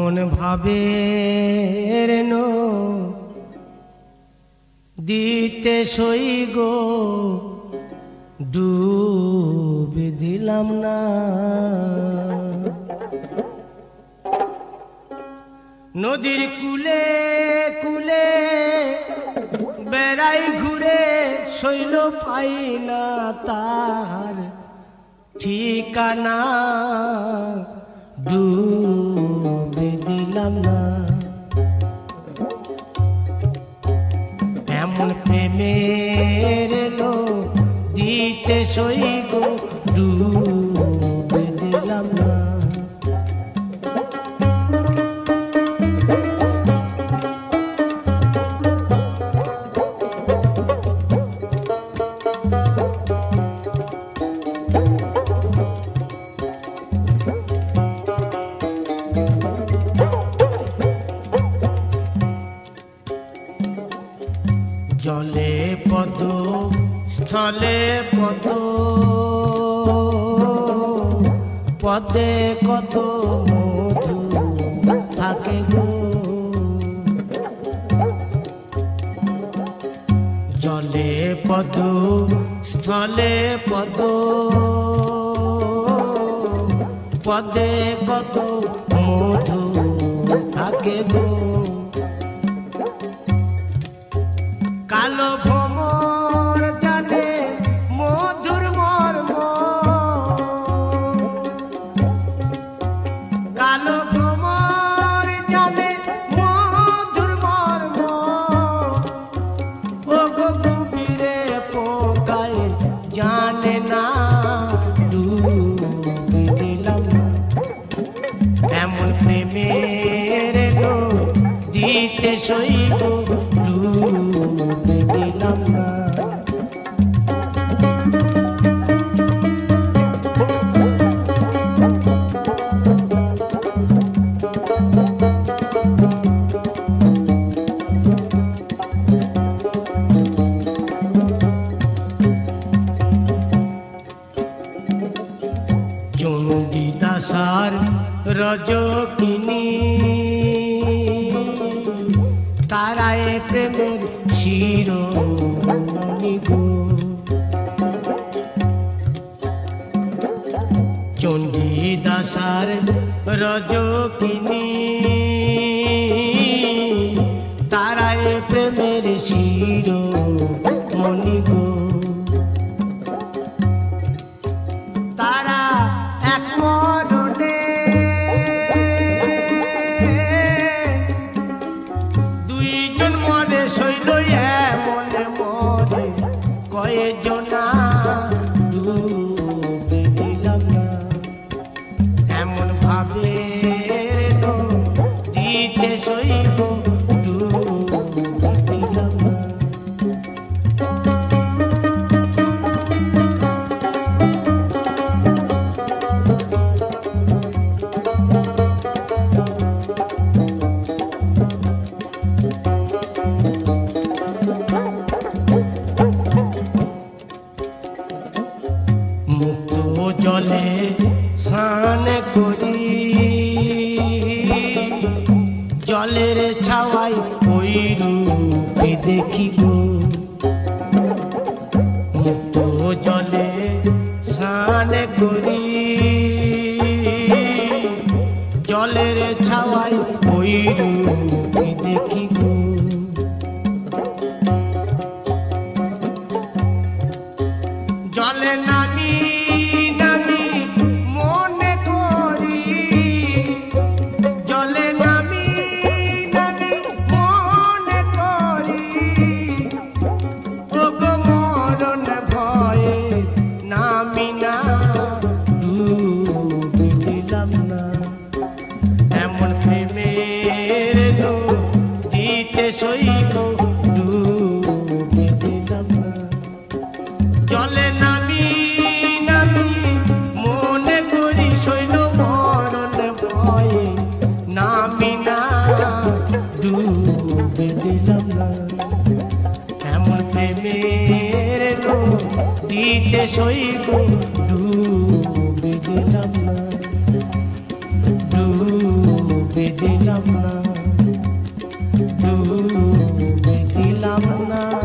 এমন ভাবে রেনো দিতে সই গো ডুবে দিলাম না। নদীর কুলে কুলে বেড়াই ঘুরে শৈল পাই না তার ঠিকানা, ডুবে দিলাম না। এমন প্রেমের এলো দিতে সই গো ডুবে দিলাম না। জলে পদ স্থলে পদ পদে কত মধু থাকে গো। জলে পদ স্থলে পদ পদে কত মধু থাকে গো। কালো ভ্রমর জানে মধুর মর্ম, কালো ভ্রমর জানে মধুর মর্ম। ও গো গভীরে পোকায় জানে না, ডুবে দিলাম না। এমন প্রেমের এলো দিতে সই গো ডুবে দিলাম না। চণ্ডীদাসার রজকিনী তারায় প্রেমের শিরোমণি গো। চণ্ডীদাসার রজকিনী তারায় প্রেমের শিরোমণি গো। তারা এক মরণে দুইজন মরে শৈল এমন মরে কয়েকজনা, ডুবে দিলাম না। এমন ভাবে রেনো দিতে সই গো ডুবে দিলাম না। মুক্ত জলে স্নান করি জলের ছাওয়ায় ওই রূপে দেখি গো। মুক্ত জলে স্নান করি জলের ছাওয়ায় ওই রূপে দেখি গো। জলে নামি নামি মনে করি, জলে নামি নামি মনে করি। ও গো মরণ ভয়ে নামি না, ডুবে দিলাম না। এমন প্রেমের এলো দিতে সই গো ডুবে দিলাম না। জলে নামি নামি মনে করি শৈল মরণ ভয়ে নামি না, ডুবে দিলাম না। এমন প্রেমের এলো দিতে সই গো ডুবে দিলাম না, ডুবে ডুবে দিলাম না, ডুবে দিলাম না।